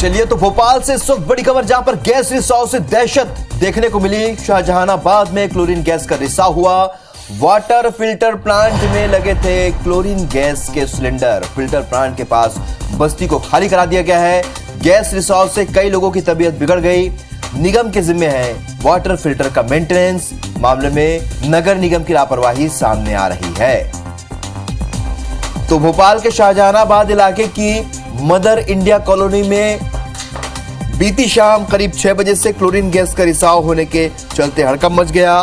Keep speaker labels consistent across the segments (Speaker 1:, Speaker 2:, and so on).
Speaker 1: चलिए तो भोपाल से इस वक्त बड़ी खबर, जहां पर गैस रिसाव से दहशत देखने को मिली। शाहजहानाबाद में क्लोरीन गैस का रिसाव हुआ। वाटर फिल्टर प्लांट में लगे थे क्लोरीन गैस के सिलेंडर। फिल्टर प्लांट के पास बस्ती को खाली करा दिया गया है। गैस रिसाव से कई लोगों की तबीयत बिगड़ गई। निगम के जिम्मे है वाटर फिल्टर का मेंटेनेंस। मामले में नगर निगम की लापरवाही सामने आ रही है। तो भोपाल के शाहजहानाबाद इलाके की मदर इंडिया कॉलोनी में बीती शाम करीब 6 बजे से क्लोरीन गैस का रिसाव होने के चलते हड़कंप मच गया।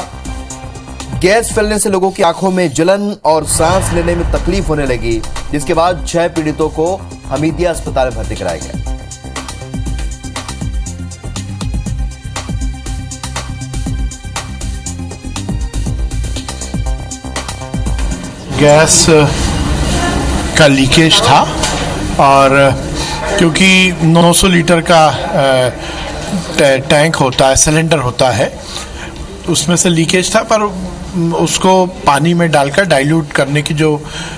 Speaker 1: गैस फैलने से लोगों की आंखों में जलन और सांस लेने में तकलीफ होने लगी, जिसके बाद 6 पीड़ितों को हमीदिया अस्पताल में भर्ती कराया गया।
Speaker 2: गैस का लीकेज था और क्योंकि 900 लीटर का टैंक होता है, सिलेंडर होता है, उसमें से लीकेज था। पर उसको पानी में डालकर डाइल्यूट करने की जो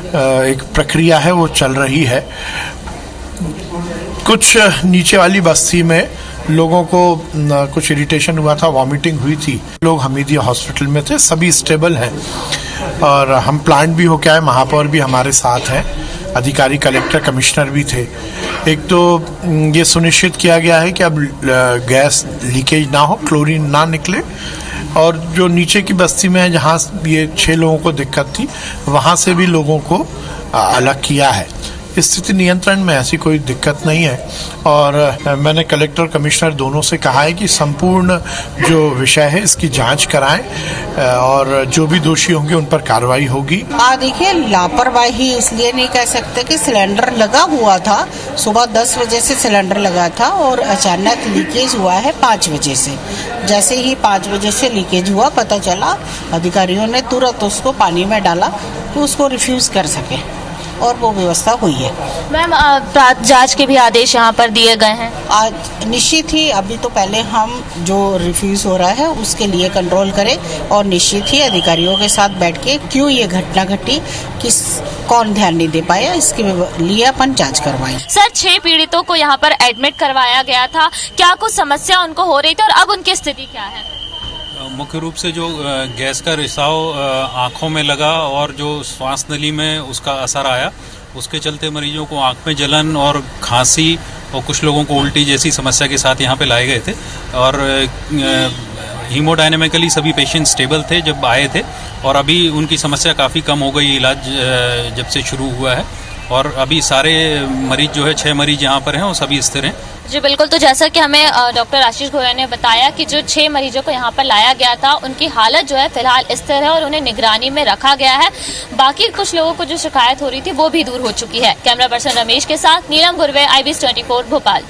Speaker 2: एक प्रक्रिया है वो चल रही है। कुछ नीचे वाली बस्ती में लोगों को कुछ इरिटेशन हुआ था, वॉमिटिंग हुई थी। लोग हमीदिया हॉस्पिटल में थे, सभी स्टेबल हैं और हम प्लांट भी होके आए। महापौर भी हमारे साथ हैं, अधिकारी, कलेक्टर, कमिश्नर भी थे। एक तो ये सुनिश्चित किया गया है कि अब गैस लीकेज ना हो, क्लोरीन ना निकले, और जो नीचे की बस्ती में है जहाँ ये 6 लोगों को दिक्कत थी, वहाँ से भी लोगों को अलग किया है। स्थिति नियंत्रण में, ऐसी कोई दिक्कत नहीं है। और मैंने कलेक्टर कमिश्नर दोनों से कहा है कि संपूर्ण जो विषय है इसकी जांच कराएं और जो भी दोषी होंगे उन पर कार्रवाई होगी।
Speaker 3: देखिए, लापरवाही इसलिए नहीं कह सकते कि सिलेंडर लगा हुआ था, सुबह 10 बजे से सिलेंडर लगा था और अचानक लीकेज हुआ है 5 बजे से। जैसे ही 5 बजे से लीकेज हुआ, पता चला, अधिकारियों ने तुरंत उसको पानी में डाला तो उसको रिफ्यूज कर सके और वो व्यवस्था हुई है।
Speaker 4: मैम, जांच के भी आदेश यहाँ पर दिए गए हैं।
Speaker 3: आज निश्चित ही, अभी तो पहले हम जो रिफ्यूज हो रहा है उसके लिए कंट्रोल करें और निश्चित ही अधिकारियों के साथ बैठ के क्यों ये घटना घटी, कौन ध्यान नहीं दे पाया, इसके लिए अपन जांच करवाएं।
Speaker 4: सर, 6 पीड़ितों को यहाँ पर एडमिट करवाया गया था, क्या कुछ समस्या उनको हो रही थी और अब उनकी स्थिति क्या है?
Speaker 5: मुख्य रूप से जो गैस का रिसाव आँखों में लगा और जो श्वास नली में उसका असर आया, उसके चलते मरीजों को आँख में जलन और खांसी और कुछ लोगों को उल्टी जैसी समस्या के साथ यहाँ पे लाए गए थे। और हीमोडायनेमिकली सभी पेशेंट स्टेबल थे जब आए थे और अभी उनकी समस्या काफ़ी कम हो गई इलाज जब से शुरू हुआ है। और अभी सारे मरीज जो है 6 मरीज यहाँ पर हैं और सभी स्थिर हैं।
Speaker 4: जी बिल्कुल। तो जैसा कि हमें डॉक्टर आशीष गोयल ने बताया कि जो 6 मरीजों को यहाँ पर लाया गया था, उनकी हालत जो है फिलहाल स्थिर है और उन्हें निगरानी में रखा गया है। बाकी कुछ लोगों को जो शिकायत हो रही थी वो भी दूर हो चुकी है। कैमरा पर्सन रमेश के साथ नीलम गुरवे, IBS 24 भोपाल।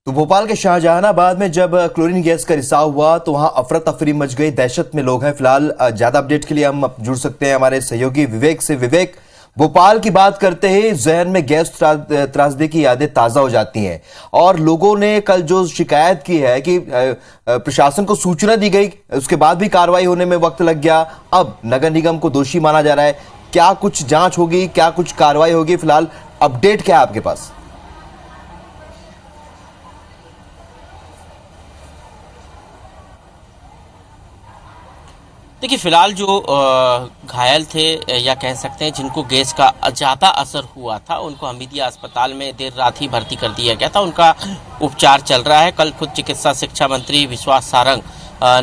Speaker 1: तो भोपाल के शाहजहानाबाद में जब क्लोरीन गैस का रिसाव हुआ तो वहां अफरा तफरी मच गई, दहशत में लोग हैं। फिलहाल ज्यादा अपडेट के लिए हम जुड़ सकते हैं हमारे सहयोगी विवेक से। विवेक, भोपाल की बात करते ही जहन में गैस त्रासदी की यादें ताजा हो जाती हैं और लोगों ने कल जो शिकायत की है कि प्रशासन को सूचना दी गई, उसके बाद भी कार्रवाई होने में वक्त लग गया। अब नगर निगम को दोषी माना जा रहा है। क्या कुछ जांच होगी, क्या कुछ कार्रवाई होगी? फिलहाल अपडेट क्या है आपके पास?
Speaker 6: देखिए, फिलहाल जो घायल थे या कह सकते हैं जिनको गैस का ज़्यादा असर हुआ था, उनको हमीदिया अस्पताल में देर रात ही भर्ती कर दिया गया था। उनका उपचार चल रहा है। कल खुद चिकित्सा शिक्षा मंत्री विश्वास सारंग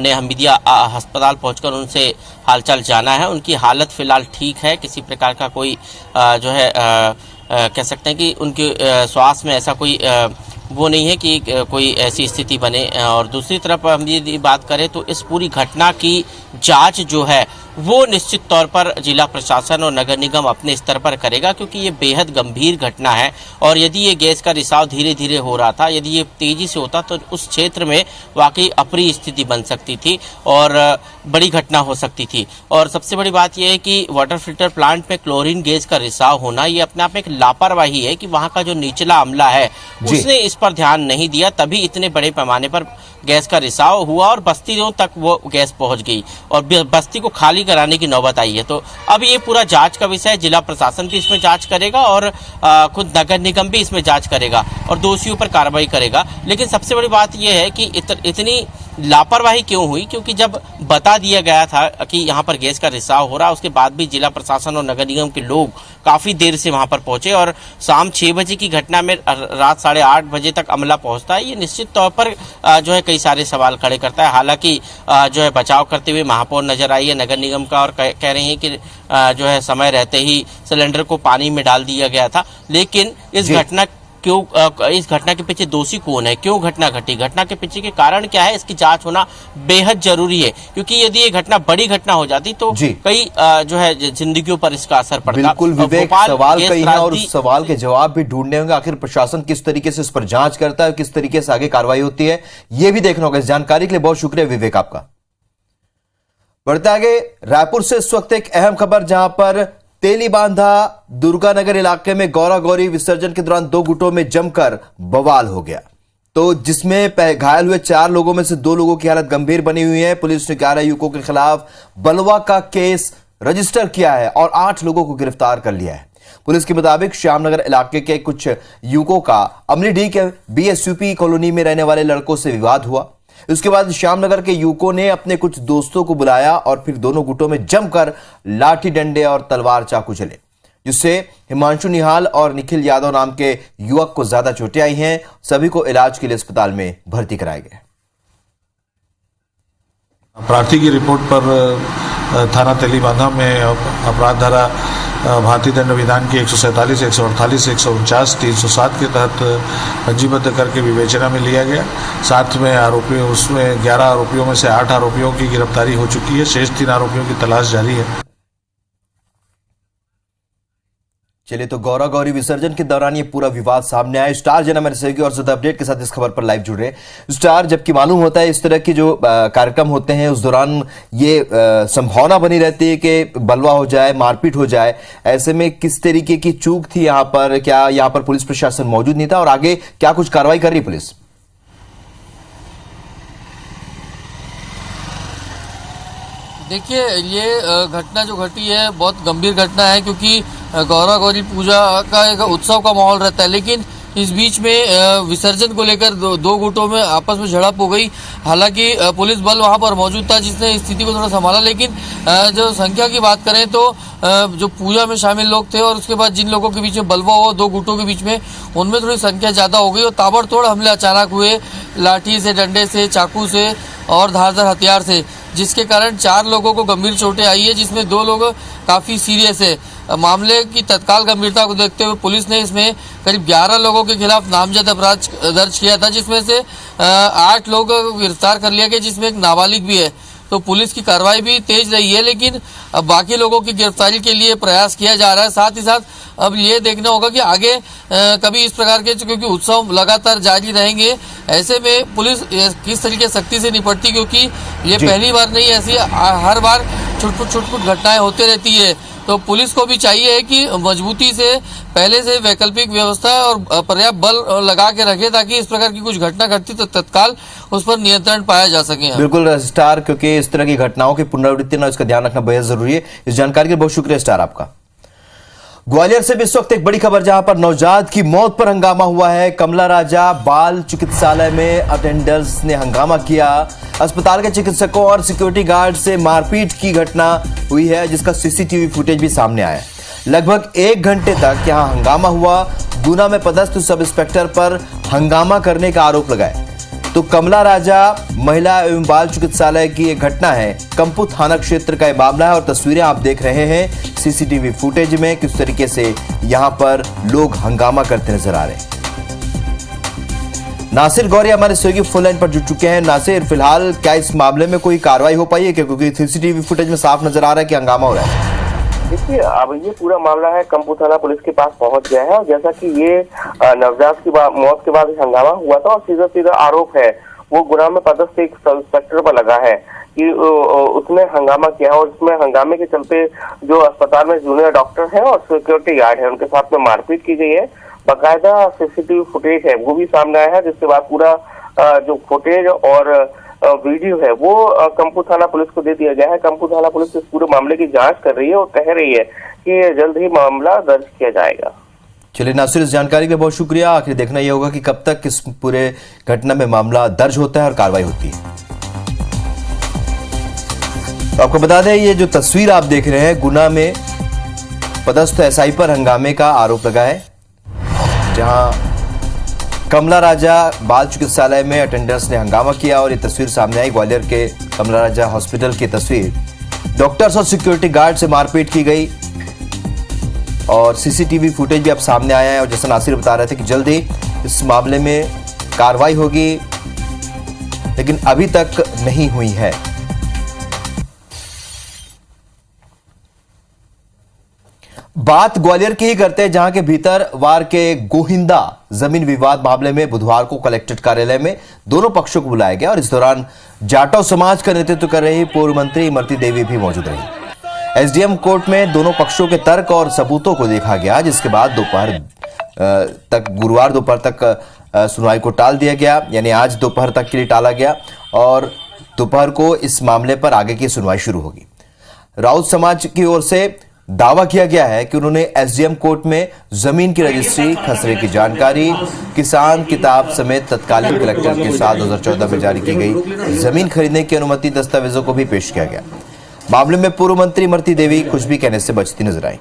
Speaker 6: ने हमीदिया अस्पताल पहुंचकर उनसे हालचाल जाना है। उनकी हालत फिलहाल ठीक है, किसी प्रकार का कोई जो है कह सकते हैं कि उनके श्वास में ऐसा कोई वो नहीं है कि कोई ऐसी स्थिति बने। और दूसरी तरफ हम यदि बात करें तो इस पूरी घटना की जांच जो है वो निश्चित तौर पर जिला प्रशासन और नगर निगम अपने स्तर पर करेगा, क्योंकि ये बेहद गंभीर घटना है। और यदि ये गैस का रिसाव धीरे धीरे हो रहा था, यदि ये तेजी से होता तो उस क्षेत्र में वाकई अप्रिय स्थिति बन सकती थी और बड़ी घटना हो सकती थी। और सबसे बड़ी बात यह है कि वाटर फिल्टर प्लांट में क्लोरीन गैस का रिसाव होना ये अपने आप में एक लापरवाही है कि वहाँ का जो निचला अमला है उसने इस पर ध्यान नहीं दिया, तभी इतने बड़े पैमाने पर गैस का रिसाव हुआ और बस्तियों तक वो गैस पहुंच गई और बस्ती को खाली कराने की नौबत आई है। तो अब ये पूरा जांच का विषय, जिला प्रशासन भी इसमें जांच करेगा और खुद नगर निगम भी इसमें जांच करेगा और दोषियों पर कार्रवाई करेगा। लेकिन सबसे बड़ी बात यह है कि इतनी लापरवाही क्यों हुई, क्योंकि जब बता दिया गया था कि यहाँ पर गैस का रिसाव हो रहा है, उसके बाद भी जिला प्रशासन और नगर निगम के लोग काफ़ी देर से वहाँ पर पहुंचे और शाम 6 बजे की घटना में रात 8:30 बजे तक अमला पहुंचता है। ये निश्चित तौर पर जो है कई सारे सवाल खड़े करता है। हालांकि जो है बचाव करते हुए महापौर नजर आई है नगर निगम का और कह रहे हैं कि जो है समय रहते ही सिलेंडर को पानी में डाल दिया गया था। लेकिन इस घटना के पीछे दोषी कौन है, क्यों घटना घटी, घटना के पीछे के कारण क्या है, इसकी जांच होना बेहद जरूरी है। क्योंकि यदि ये घटना बड़ी घटना हो जाती तो कई जो है जिंदगियों पर इसका असर पड़ता।
Speaker 1: बिल्कुल विवेक, सवाल कई हैं और उस सवाल के जवाब भी ढूंढने होंगे। आखिर प्रशासन किस तरीके से इस पर जांच करता है, किस तरीके से आगे कार्रवाई होती है, यह भी देखना होगा। इस जानकारी के लिए बहुत शुक्रिया विवेक आपका। बढ़ते आगे, रायपुर से इस वक्त एक अहम खबर, जहां पर तेलीबांधा दुर्गानगर इलाके में गौरा गौरी विसर्जन के दौरान 2 गुटों में जमकर बवाल हो गया। तो जिसमें घायल हुए 4 लोगों में से 2 लोगों की हालत गंभीर बनी हुई है। पुलिस ने 11 युवकों के खिलाफ बलवा का केस रजिस्टर किया है और 8 लोगों को गिरफ्तार कर लिया है। पुलिस के मुताबिक श्यामनगर इलाके के कुछ युवकों का अमलीडीह के बीएसयूपी कॉलोनी में रहने वाले लड़कों से विवाद हुआ। उसके बाद श्यामनगर के युवकों ने अपने कुछ दोस्तों को बुलाया और फिर दोनों गुटों में जमकर लाठी डंडे और तलवार चाकू चले, जिससे हिमांशु निहाल और निखिल यादव नाम के युवक को ज्यादा चोटें आई हैं। सभी को इलाज के लिए अस्पताल में भर्ती कराया गया।
Speaker 7: अपराधी की रिपोर्ट पर थाना तेलीबांधा में अपराध धारा भारतीय दंड विधान की 147, 148, 149, 307 के तहत पंजीबद्ध करके विवेचना में लिया गया। साथ में आरोपी, उसमें 11 आरोपियों में से 8 आरोपियों की गिरफ्तारी हो चुकी है। शेष 3 आरोपियों की तलाश जारी है।
Speaker 1: चलिए, तो गौरा गौरी विसर्जन के दौरान ये पूरा विवाद सामने आया। स्टार जना मेरे सहयोगी और ज्यादा अपडेट के साथ इस खबर पर लाइव जुड़ रहे हैं। स्टार, जबकि मालूम होता है इस तरह के जो कार्यक्रम होते हैं उस दौरान ये संभावना बनी रहती है कि बलवा हो जाए, मारपीट हो जाए। ऐसे में किस तरीके की चूक थी यहाँ पर? क्या यहाँ पर पुलिस प्रशासन मौजूद नहीं था और आगे क्या कुछ कार्रवाई कर रही पुलिस?
Speaker 8: देखिए, ये घटना जो घटी है बहुत गंभीर घटना है, क्योंकि गौरा गौरी पूजा का एक उत्सव का माहौल रहता है। लेकिन इस बीच में विसर्जन को लेकर दो गुटों में आपस में झड़प हो गई। हालांकि पुलिस बल वहां पर मौजूद था जिसने स्थिति को थोड़ा संभाला। लेकिन जो संख्या की बात करें तो जो पूजा में शामिल लोग थे और उसके बाद जिन लोगों के बीच में बलवा हुआ 2 गुटों के बीच में, उनमें थोड़ी संख्या ज़्यादा हो गई और ताबड़तोड़ हमले अचानक हुए, लाठी से, डंडे से, चाकू से और धारदार हथियार से, जिसके कारण 4 लोगों को गंभीर चोटें आई है, जिसमें 2 लोग काफ़ी सीरियस है। मामले की तत्काल गंभीरता को देखते हुए पुलिस ने इसमें करीब 11 लोगों के खिलाफ नामजद अपराध दर्ज किया था, जिसमें से 8 लोगों को गिरफ्तार कर लिया गया, जिसमें एक नाबालिग भी है। तो पुलिस की कार्रवाई भी तेज रही है, लेकिन अब बाकी लोगों की गिरफ्तारी के लिए प्रयास किया जा रहा है। साथ ही साथ अब ये देखना होगा कि आगे कभी इस प्रकार के, क्योंकि उत्सव लगातार जारी रहेंगे, ऐसे में पुलिस किस तरीके सख्ती से निपटती, क्योंकि ये पहली बार नहीं, ऐसी हर बार छुटपुट घटनाएं होती रहती है। तो पुलिस को भी चाहिए कि मजबूती से पहले से वैकल्पिक व्यवस्था और पर्याप्त बल लगा के रखे, ताकि इस प्रकार की कुछ घटना घटती तो तत्काल उस पर नियंत्रण पाया जा सके।
Speaker 1: बिल्कुल स्टार, क्योंकि इस तरह की घटनाओं की पुनरावृत्ति ना, इसका ध्यान रखना बेहद जरूरी है। इस जानकारी के लिए बहुत शुक्रिया स्टार आपका। ग्वालियर से भी इस वक्त एक बड़ी खबर, जहां पर नवजात की मौत पर हंगामा हुआ है। कमला राजा बाल चिकित्सालय में अटेंडर्स ने हंगामा किया। अस्पताल के चिकित्सकों और सिक्योरिटी गार्ड से मारपीट की घटना हुई है, जिसका सीसीटीवी फुटेज भी सामने आया है। लगभग 1 घंटे तक यहां हंगामा हुआ। गुना में पदस्थ सब इंस्पेक्टर पर हंगामा करने का आरोप लगाया। तो कमला राजा महिला एवं बाल चिकित्सालय की एक घटना है। कंपू थाना क्षेत्र का यह मामला है और तस्वीरें आप देख रहे हैं सीसीटीवी फुटेज में, किस तरीके से यहां पर लोग हंगामा करते नजर आ रहे हैं। नासिर गौरी हमारे सहयोगी फोन लाइन पर जुड़ चुके हैं। नासिर, फिलहाल क्या इस मामले में कोई कार्रवाई हो पाई है, क्योंकि सीसीटीवी फुटेज में साफ नजर आ रहा है कि हंगामा हो रहा है?
Speaker 9: देखिए, अब ये पूरा मामला है कंपू थाना पुलिस के पास पहुंच गया है और जैसा कि ये नवजात की मौत के बाद हंगामा हुआ था और सीधा आरोप है वो गुना में पदस्थ एक सब इंस्पेक्टर पर लगा है कि उसने हंगामा किया और उसमें हंगामे के चलते जो अस्पताल में जूनियर डॉक्टर है और सिक्योरिटी गार्ड है उनके साथ में मारपीट की गई है। बाकायदा सीसीटीवी फुटेज है वो भी सामने आया है, जिसके बाद पूरा जो फुटेज और वीडियो है वो कंपू थाना पुलिस को दे दिया गया है। कंपू थाना पुलिस इस पूरे मामले की जांच कर रही है और कह रही है कि जल्द ही मामला दर्ज किया जाएगा।
Speaker 1: चलिए नासिर, इस जानकारी के लिए बहुत शुक्रिया। आखिर देखना यह होगा कि कब तक इस पूरे घटना में मामला दर्ज होता है और कार्रवाई होती है। तो आपको बता दें, ये जो तस्वीर आप देख रहे हैं, गुना में पदस्थ एसआई पर हंगामे का आरोप लगा है, जहां कमला राजा बाल चिकित्सालय में अटेंडेंट्स ने हंगामा किया और ये तस्वीर सामने आई। ग्वालियर के कमला राजा हॉस्पिटल की तस्वीर, डॉक्टर्स और सिक्योरिटी गार्ड से मारपीट की गई और सीसीटीवी फुटेज भी अब सामने आया है। और जैसा नासिर बता रहे थे कि जल्द ही इस मामले में कार्रवाई होगी, लेकिन अभी तक नहीं हुई है। बात ग्वालियर की ही करते हैं, जहां के भीतर वार के गोहिंदा जमीन विवाद मामले में बुधवार को कलेक्ट्रेट कार्यालय में दोनों पक्षों को बुलाया गया और इस दौरान जाटव समाज का नेतृत्व कर रही पूर्व मंत्री इमरती देवी भी मौजूद रही। एसडीएम कोर्ट में दोनों पक्षों के तर्क और सबूतों को देखा गया, जिसके बाद गुरुवार दोपहर तक सुनवाई को टाल दिया गया, यानी आज दोपहर तक के लिए टाला गया और दोपहर को इस मामले पर आगे की सुनवाई शुरू होगी। राउत समाज की ओर से दावा किया गया है कि उन्होंने एसडीएम कोर्ट में जमीन की रजिस्ट्री, खसरे की जानकारी, किसान किताब समेत तत्कालीन कलेक्टर के साथ 2014 में जारी की गई जमीन खरीदने की अनुमति दस्तावेजों को भी पेश किया गया। मामले में पूर्व मंत्री इमरती देवी कुछ भी कहने से बचती नजर आई।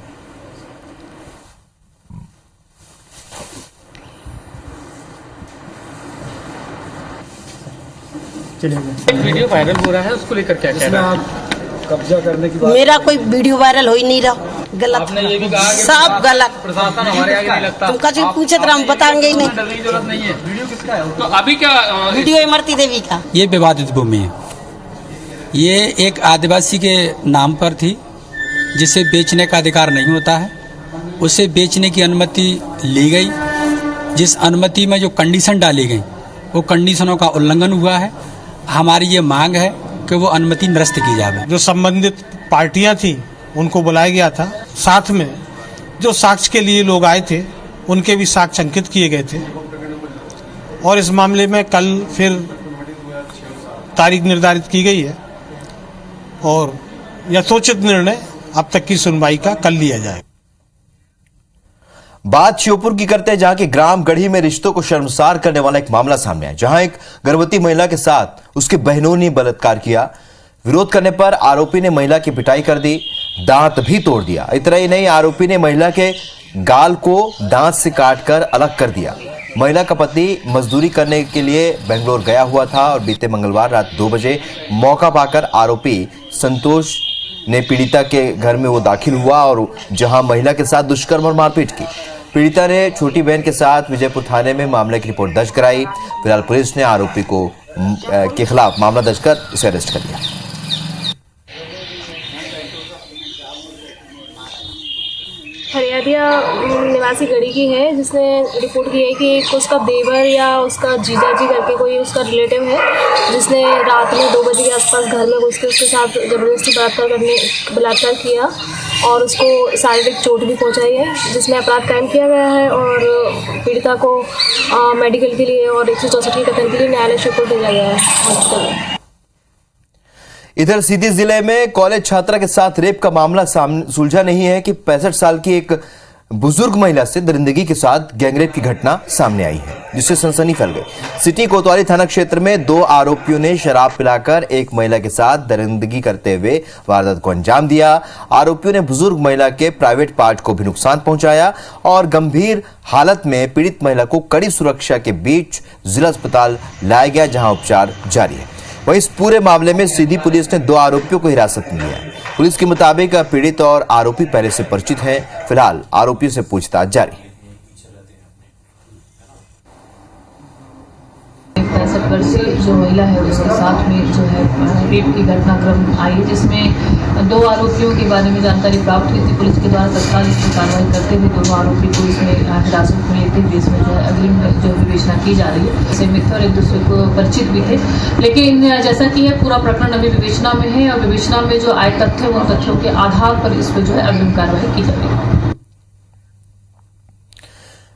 Speaker 10: वीडियो वायरल हो रहा है, उसको लेकर क्या कहना है? कब्जा करने की बात, मेरा कोई वीडियो वायरल हो ही नहीं रहा, गलत। आपने ये भी कहा कि सब गलत, प्रशासन हमारे आगे नहीं लगता। तुम कभी पूछे तो हम बताएंगे ही नहीं। डरने की जरूरत नहीं है। वीडियो किसका है? तो अभी क्या वीडियो इमरती देवी का।
Speaker 11: ये विवादित भूमि है, ये एक आदिवासी के नाम पर थी, जिसे बेचने का अधिकार नहीं होता है। उसे बेचने की अनुमति ली गई, जिस अनुमति में जो कंडीशन डाली गई वो कंडीशनों का उल्लंघन हुआ है। हमारी ये मांग है कि वो अनुमति निरस्त की जाए।
Speaker 12: जो संबंधित पार्टियां थी उनको बुलाया गया था, साथ में जो साक्ष्य के लिए लोग आए थे उनके भी साक्ष्य अंकित किए गए थे और इस मामले में कल फिर तारीख निर्धारित की गई है और यथोचित निर्णय अब तक की सुनवाई का कल लिया जाएगा।
Speaker 1: बात श्योपुर की करते हैं, जहां के ग्राम गढ़ी में रिश्तों को शर्मसार करने वाला एक मामला सामने आया, जहां एक गर्भवती महिला के साथ उसके बहनों ने बलात्कार किया। विरोध करने पर आरोपी ने महिला की पिटाई कर दी, दांत भी तोड़ दिया। इतना ही नहीं, आरोपी ने महिला के गाल को दांत से काटकर अलग कर दिया। महिला का पति मजदूरी करने के लिए बेंगलोर गया हुआ था और बीते मंगलवार रात 2 बजे मौका पाकर आरोपी संतोष ने पीड़िता के घर में वो दाखिल हुआ और जहां महिला के साथ दुष्कर्म और मारपीट की। पीड़िता ने छोटी बहन के साथ विजयपुर थाने में मामले की रिपोर्ट दर्ज कराई। फिलहाल पुलिस ने आरोपी के खिलाफ मामला दर्ज कर उसे अरेस्ट कर लिया।
Speaker 13: हरियादिया निवासी गढ़ी की है, जिसने रिपोर्ट की है कि उसका देवर या उसका जीजाजी करके कोई उसका रिलेटिव है, जिसने रात में 2 बजे के आसपास घर में घुस के उसके साथ जबरदस्ती बलात्कार किया और उसको शारीरिक चोट भी पहुंचाई है, जिसमें अपराध कायम किया गया है और पीड़िता को मेडिकल के लिए और 164 के कथन के लिए न्यायालय श्योपुर भेजा गया है।
Speaker 1: इधर सीधी जिले में कॉलेज छात्रा के साथ रेप का मामला सुलझा नहीं है कि 65 साल की एक बुजुर्ग महिला से दरिंदगी के साथ गैंगरेप की घटना सामने आई है, जिससे सनसनी फैल गई। सिटी कोतवाली थाना क्षेत्र में 2 आरोपियों ने शराब पिलाकर एक महिला के साथ दरिंदगी करते हुए वारदात को अंजाम दिया। आरोपियों ने बुजुर्ग महिला के प्राइवेट पार्ट को भी नुकसान पहुंचाया और गंभीर हालत में पीड़ित महिला को कड़ी सुरक्षा के बीच जिला अस्पताल लाया गया, जहां उपचार जारी है। वहीं इस पूरे मामले में सीधी पुलिस ने 2 आरोपियों को हिरासत में लिया है। पुलिस के मुताबिक पीड़ित और आरोपी पहले से परिचित हैं। फिलहाल आरोपियों से पूछताछ जारी है।
Speaker 14: 65 वर्षीय जो महिला है उसके साथ में जो है रेप की घटनाक्रम आई, जिसमें 2 आरोपियों के बारे में जानकारी प्राप्त हुई थी। पुलिस के द्वारा तत्काल इस पर कार्रवाई करते हुए दोनों आरोपी को इसमें हिरासत में लेते हुए इसमें जो है अग्रिम जो विवेचना की जा रही है। ऐसे मित्र और एक दूसरे को परिचित भी थे, लेकिन जैसा कि यह पूरा प्रकरण अभी विवेचना में है और विवेचना में जो आए तथ्य उन तथ्यों के आधार पर इस पर जो है अग्रिम कार्रवाई की जाएगी।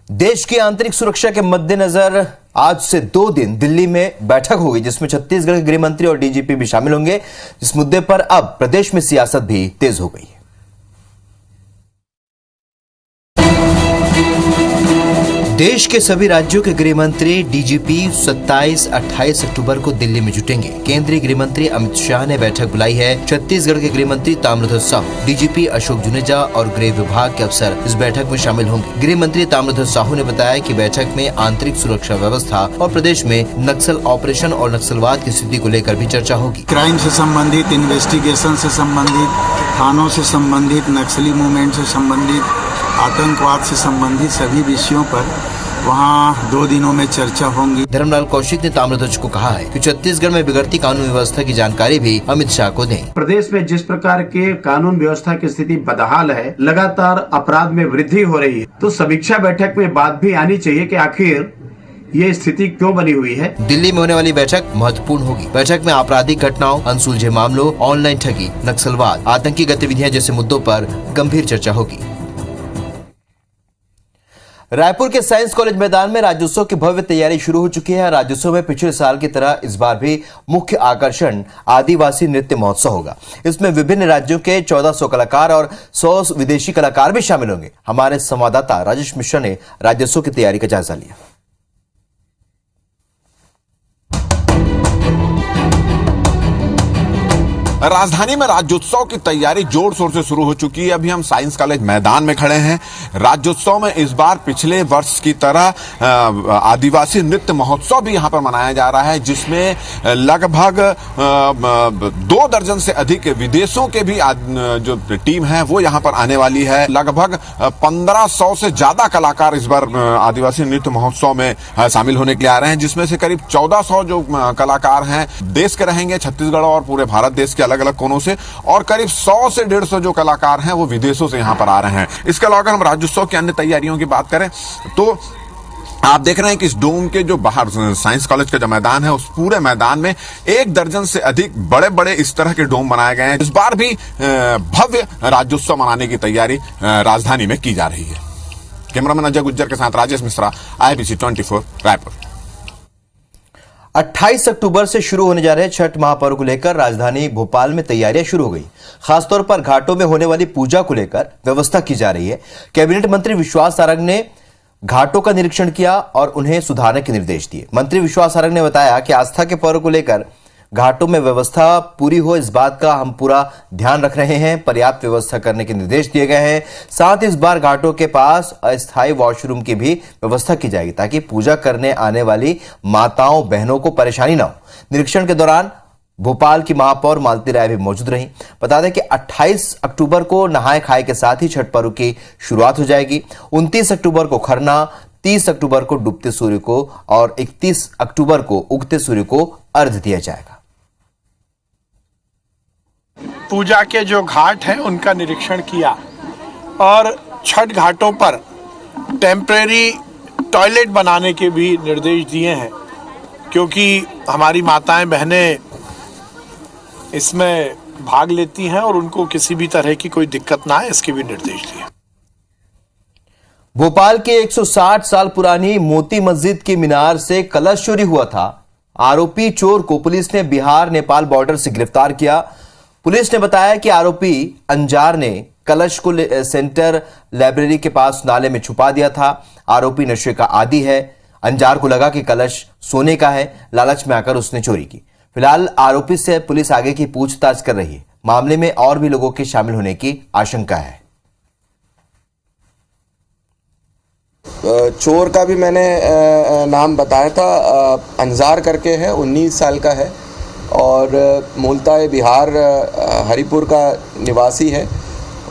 Speaker 1: देश की आंतरिक सुरक्षा के मद्देनजर आज से 2 दिन दिल्ली में बैठक होगी जिसमें छत्तीसगढ़ के गृह मंत्री और डीजीपी भी शामिल होंगे। इस मुद्दे पर अब प्रदेश में सियासत भी तेज हो गई है। देश के सभी राज्यों के गृह मंत्री डीजीपी 27-28 अक्टूबर को दिल्ली में जुटेंगे। केंद्रीय गृह मंत्री अमित शाह ने बैठक बुलाई है। छत्तीसगढ़ के गृह मंत्री ताम्रध्वज साहू, डीजीपी अशोक जुनेजा और गृह विभाग के अफसर इस बैठक में शामिल होंगे। गृह मंत्री ताम्रध्वज साहू ने बताया कि बैठक में आंतरिक सुरक्षा व्यवस्था और प्रदेश में नक्सल ऑपरेशन और नक्सलवाद की स्थिति को लेकर भी चर्चा होगी।
Speaker 15: क्राइम से संबंधित, इन्वेस्टिगेशन से संबंधित, थानों से संबंधित, नक्सली मूवमेंट से संबंधित, आतंकवाद से संबंधित सभी विषयों पर वहाँ 2 दिनों में चर्चा होंगी।
Speaker 1: धर्मलाल कौशिक ने ताम्रध्वज को कहा है कि छत्तीसगढ़ में बिगड़ती कानून व्यवस्था की जानकारी भी अमित शाह को दें।
Speaker 16: प्रदेश में जिस प्रकार के कानून व्यवस्था की स्थिति बदहाल है, लगातार अपराध में वृद्धि हो रही है, तो समीक्षा बैठक में बात भी आनी चाहिए कि आखिर ये स्थिति क्यों बनी हुई है।
Speaker 1: दिल्ली में होने वाली बैठक महत्वपूर्ण होगी। बैठक में आपराधिक घटनाओं, अनसुलझे मामलों, ऑनलाइन ठगी, नक्सलवाद, आतंकी गतिविधियां जैसे मुद्दों पर गंभीर चर्चा होगी। रायपुर के साइंस कॉलेज मैदान में राज्योत्सव की भव्य तैयारी शुरू हो चुकी है। राज्योत्सव में पिछले साल की तरह इस बार भी मुख्य आकर्षण आदिवासी नृत्य महोत्सव होगा। इसमें विभिन्न राज्यों के 1400 कलाकार और 100 विदेशी कलाकार भी शामिल होंगे। हमारे संवाददाता राजेश मिश्रा ने राज्योत्सव की तैयारी का जायजा लिया।
Speaker 17: राजधानी में राज्योत्सव की तैयारी जोर शोर से शुरू हो चुकी है। अभी हम साइंस कॉलेज मैदान में खड़े हैं। राज्योत्सव में इस बार पिछले वर्ष की तरह आदिवासी नृत्य महोत्सव भी यहां पर मनाया जा रहा है, जिसमें लगभग 2 दर्जन से अधिक विदेशों के भी जो टीम है वो यहां पर आने वाली है। लगभग 1500 से ज्यादा कलाकार इस बार आदिवासी नृत्य महोत्सव में शामिल होने के लिए आ रहे हैं, जिसमें से करीब 1400 जो कलाकार हैं देश के रहेंगे, छत्तीसगढ़ और पूरे भारत देश के अलग अलग कोनों से, और करीब 100 से 150 जो कलाकार हैं वो विदेशों से यहां पर आ रहे हैं। इसके अलावा अगर हम राज्योत्सव की अन्य तैयारियों की बात करें तो आप देख रहे हैं कि इस डोम के जो बाहर साइंस कॉलेज का जो मैदान है, उस पूरे मैदान में 1 दर्जन से अधिक बड़े बड़े इस तरह के डोम बनाए गए हैं। इस बार भी भव्य राज्योत्सव मनाने की तैयारी राजधानी में की जा रही है। कैमरामैन अजय गुज्जर के साथ राजेश मिश्रा, IBC 24 रायपुर।
Speaker 1: 28 अक्टूबर से शुरू होने जा रहे छठ महापर्व को लेकर राजधानी भोपाल में तैयारियां शुरू हो गई। खासतौर पर घाटों में होने वाली पूजा को लेकर व्यवस्था की जा रही है। कैबिनेट मंत्री विश्वास सारंग ने घाटों का निरीक्षण किया और उन्हें सुधारने के निर्देश दिए। मंत्री विश्वास सारंग ने बताया कि आस्था के पर्व को लेकर घाटों में व्यवस्था पूरी हो, इस बात का हम पूरा ध्यान रख रहे हैं। पर्याप्त व्यवस्था करने के निर्देश दिए गए हैं। साथ ही इस बार घाटों के पास अस्थायी वॉशरूम की भी व्यवस्था की जाएगी ताकि पूजा करने आने वाली माताओं बहनों को परेशानी न हो। निरीक्षण के दौरान भोपाल की महापौर मालती राय भी मौजूद रहीं। बता दें कि 28 अक्टूबर को नहाय खाए के साथ ही छठ पर्व की शुरुआत हो जाएगी। 29 अक्टूबर को खरना, 30 अक्टूबर को डूबते सूर्य को और 31 अक्टूबर को उगते सूर्य को अर्घ्य दिया जाएगा।
Speaker 2: पूजा के जो घाट हैं उनका निरीक्षण किया और छठ घाटों पर टेम्परेरी टॉयलेट बनाने के भी निर्देश दिए हैं, क्योंकि हमारी माताएं बहनें इसमें भाग लेती हैं और उनको किसी भी तरह की कोई दिक्कत ना आए, इसके भी निर्देश दिए।
Speaker 1: भोपाल के 160 साल पुरानी मोती मस्जिद की मीनार से कलश चोरी हुआ था। आरोपी चोर को पुलिस ने बिहार नेपाल बॉर्डर से गिरफ्तार किया। पुलिस ने बताया कि आरोपी अंजार ने कलश को सेंटर लाइब्रेरी के पास नाले में छुपा दिया था। आरोपी नशे का आदी है। अंजार को लगा कि कलश सोने का है, लालच में आकर उसने चोरी की। फिलहाल आरोपी से पुलिस आगे की पूछताछ कर रही है। मामले में और भी लोगों के शामिल होने की आशंका है।
Speaker 18: चोर का भी मैंने नाम बताया था, अंजार करके है, 19 साल का है और मूलतः बिहार हरिपुर का निवासी है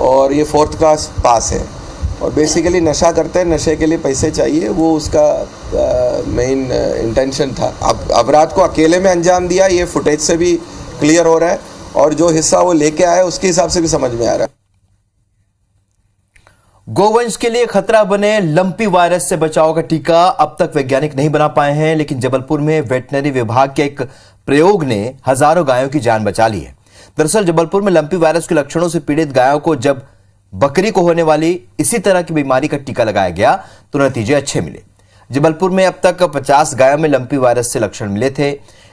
Speaker 18: और ये 4th क्लास पास है और बेसिकली नशा करते हैं, नशे के लिए पैसे चाहिए, वो उसका मेन इंटेंशन था। अब अपराध को अकेले में अंजाम दिया, ये फुटेज से भी क्लियर हो रहा है और जो हिस्सा वो लेके आया उसके हिसाब से भी समझ में आ रहा है।
Speaker 1: गोवंश के लिए खतरा बने लंपी वायरस से बचाव का टीका अब तक वैज्ञानिक नहीं बना पाए हैं, लेकिन जबलपुर में वेटनरी विभाग के एक प्रयोग ने हजारों गायों की जान बचा ली है। दरअसल जबलपुर में लंपी वायरस के लक्षणों से पीड़ित गायों को जब बकरी को होने वाली इसी तरह की बीमारी का टीका लगाया गया तो नतीजे अच्छे मिले। जबलपुर में अब तक 50 गायों में लंपी वायरस से लक्षण मिले थे।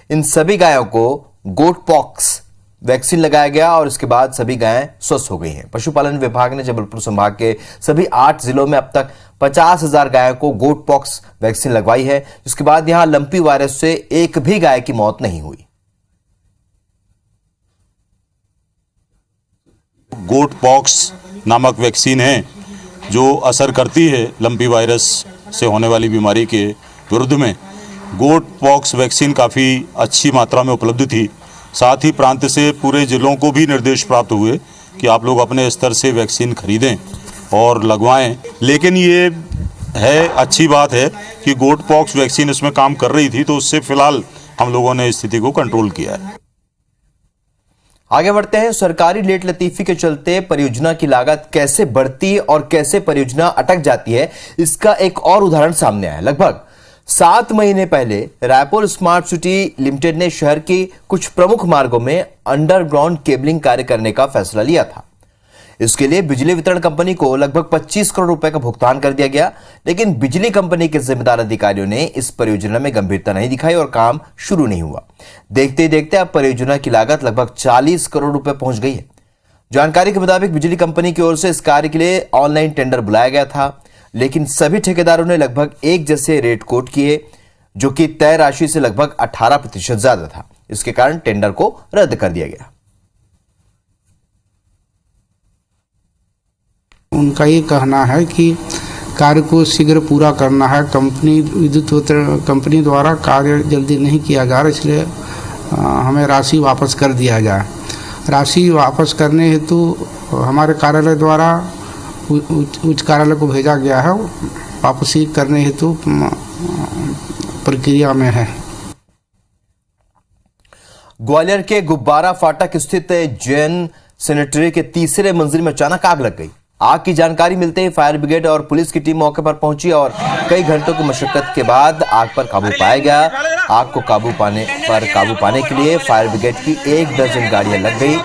Speaker 1: इन सभी गायों को गोट पॉक्स वैक्सीन लगाया गया और इसके बाद सभी गायें स्वस्थ हो गई हैं। पशुपालन विभाग ने जबलपुर संभाग के सभी 8 जिलों में अब तक 50,000 गायों को गोट पॉक्स वैक्सीन लगवाई है, जिसके बाद यहां लंपी वायरस से एक भी गाय की मौत नहीं हुई।
Speaker 19: गोट पॉक्स नामक वैक्सीन है जो असर करती है लंपी वायरस से होने वाली बीमारी के विरुद्ध में। गोट पॉक्स वैक्सीन काफ़ी अच्छी मात्रा में उपलब्ध थी। साथ ही प्रांत से पूरे जिलों को भी निर्देश प्राप्त हुए कि आप लोग अपने स्तर से वैक्सीन खरीदें और लगवाएं। लेकिन ये है अच्छी बात है कि गोट पॉक्स वैक्सीन इसमें काम कर रही थी, तो उससे फिलहाल हम लोगों ने स्थिति को कंट्रोल किया है।
Speaker 1: आगे बढ़ते हैं। सरकारी लेट लतीफी के चलते परियोजना की लागत कैसे बढ़ती और कैसे परियोजना अटक जाती है, इसका एक और उदाहरण सामने आया। लगभग 7 महीने पहले रायपुर स्मार्ट सिटी लिमिटेड ने शहर की कुछ प्रमुख मार्गों में अंडरग्राउंड केबलिंग कार्य करने का फैसला लिया था। इसके लिए बिजली वितरण कंपनी को लगभग 25 करोड़ रुपए का भुगतान कर दिया गया, लेकिन बिजली कंपनी के जिम्मेदार अधिकारियों ने इस परियोजना में गंभीरता नहीं दिखाई और काम शुरू नहीं हुआ। देखते ही देखते अब परियोजना की लागत लगभग 40 करोड़ रुपए पहुंच गई है। जानकारी के मुताबिक बिजली कंपनी की ओर से इस कार्य के लिए ऑनलाइन टेंडर बुलाया गया था, लेकिन सभी ठेकेदारों ने लगभग एक जैसे रेट कोट किए, जो कि तय राशि से लगभग 18% ज्यादा था। इसके कारण टेंडर को रद्द कर दिया गया।
Speaker 20: उनका ये कहना है कि कार्य को शीघ्र पूरा करना है। कंपनी विद्युत वितरण कंपनी द्वारा कार्य जल्दी नहीं किया जा रहा, इसलिए हमें राशि वापस कर दिया जाए। राशि वापस करने हेतु हमारे कार्यालय द्वारा उच्च कार्यालय को भेजा गया है। वापसी करने हेतु प्रक्रिया में है।
Speaker 1: ग्वालियर के गुब्बारा फाटक स्थित जैन सैनिटरी के तीसरे मंजिल में अचानक आग लग गई। आग की जानकारी मिलते ही फायर ब्रिगेड और पुलिस की टीम मौके पर पहुंची और कई घंटों की मशक्कत के बाद आग पर काबू पाया गया। आग को काबू पाने के लिए फायर ब्रिगेड की 1 दर्जन गाड़ियां लग गई।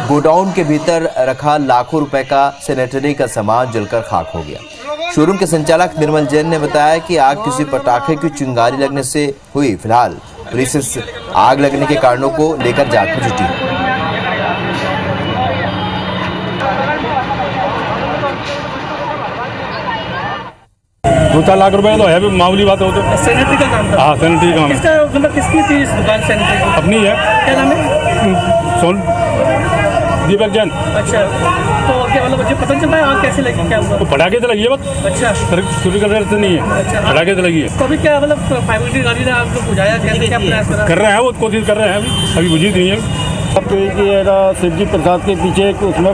Speaker 1: गोडाउन के भीतर रखा लाखों रुपए का सैनिटरी का सामान जलकर खाक हो गया। शोरूम के संचालक निर्मल जैन ने बताया कि आग किसी पटाखे की चिंगारी लगने से हुई। फिलहाल पुलिस इस आग लगने के कारणों को लेकर जांच में जुटी है।
Speaker 21: 2-4 लाख रुपए तो है भी मामूली बात हो तो। सैनिटरी का काम था? हाँ, सैनिटरी का काम।
Speaker 22: मतलब किसकी थी इस दुकान सैनिटरी की?
Speaker 21: अपनी है।
Speaker 22: क्या नाम है?
Speaker 21: सोन दीपक जैन।
Speaker 22: अच्छा, तो क्या मतलब मुझे पता चलता है आग कैसे लगी, क्या हुआ?
Speaker 21: तो पटाखे से लगी है बस।
Speaker 22: अच्छा,
Speaker 21: चोरी करने से नहीं है।
Speaker 22: अच्छा,
Speaker 21: पटाखे से लगी है।
Speaker 22: तो अभी क्या मतलब फायर ब्रिगेड गाड़ी ने आग को बुझाया, कैसे क्या प्रयास
Speaker 21: कर रहे हैं, वो कोशिश कर रहे हैं, अभी बुझी नहीं है।
Speaker 23: शिवजी प्रसाद के पीछे उसमें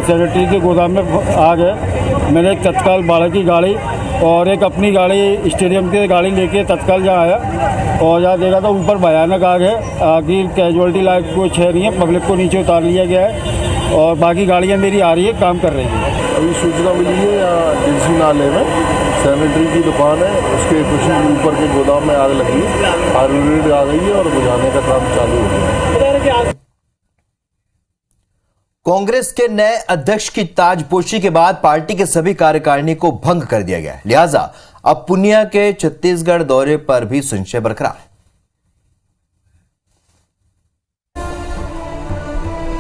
Speaker 23: सैनिटरी के गोदाम में आग है। मैंने एक तत्काल बाड़ा की गाड़ी और एक अपनी गाड़ी स्टेडियम की गाड़ी लेके तत्काल जहाँ आया और जहाँ देखा तो ऊपर भयानक आग है। आग की कैजुअलिटी लाइक कुछ है नहीं है, पब्लिक को नीचे उतार लिया गया है और बाकी गाड़ियाँ मेरी आ रही है, काम कर रही है।
Speaker 24: अभी सूचना मिली है यहाँ दिलसी नाले में सैनिटरी की दुकान है, उसके कुछ ऊपर के गोदाम में आग लगी है। फायर ब्रिगेड आ गई है और बुझाने का काम चालू हो गया।
Speaker 1: कांग्रेस के नए अध्यक्ष की ताजपोशी के बाद पार्टी के सभी कार्यकारिणी को भंग कर दिया गया है। लिहाजा अब पुनिया के छत्तीसगढ़ दौरे पर भी संशय बरकरार।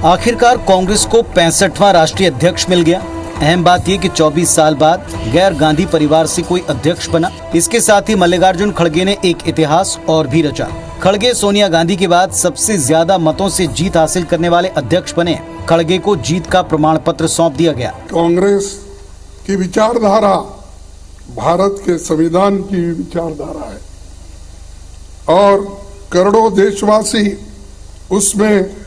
Speaker 25: आखिरकार कांग्रेस को 65वां राष्ट्रीय अध्यक्ष मिल गया। अहम बात यह कि 24 साल बाद गैर गांधी परिवार से कोई अध्यक्ष बना। इसके साथ ही मल्लिकार्जुन खड़गे ने एक इतिहास और भी रचा। खड़गे सोनिया गांधी के बाद सबसे ज्यादा मतों से जीत हासिल करने वाले अध्यक्ष बने। खड़गे को जीत का प्रमाण पत्र सौंप दिया गया।
Speaker 26: कांग्रेस की विचारधारा भारत के संविधान की विचारधारा है और करोड़ों देशवासी उसमें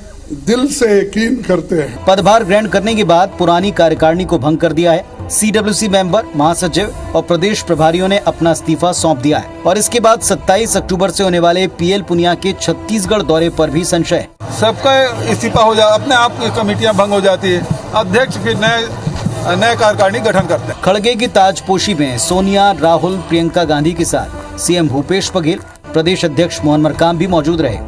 Speaker 26: दिल से यकीन करते हैं।
Speaker 25: पदभार ग्रहण करने के बाद पुरानी कार्यकारिणी को भंग कर दिया है। CWC मेंबर, महासचिव और प्रदेश प्रभारियों ने अपना इस्तीफा सौंप दिया है और इसके बाद 27 अक्टूबर से होने वाले PL पुनिया के छत्तीसगढ़ दौरे पर भी संशय।
Speaker 27: सबका इस्तीफा हो जाता, अपने आप की कमेटियां भंग हो जाती है, अध्यक्ष फिर नए कार्यकारिणी गठन करते हैं।
Speaker 25: खड़गे की ताजपोशी में सोनिया, राहुल, प्रियंका गांधी के साथ CM भूपेश बघेल, प्रदेश अध्यक्ष मोहन मरकाम भी मौजूद रहे।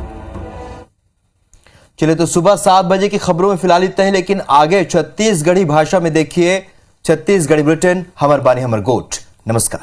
Speaker 1: चलिए तो सुबह 7 बजे की खबरों में फिलहाल इतना ही, लेकिन आगे छत्तीसगढ़ी भाषा में देखिए छत्तीसगढ़ी बुलेटिन हमर बानी हमर गोठ। नमस्कार।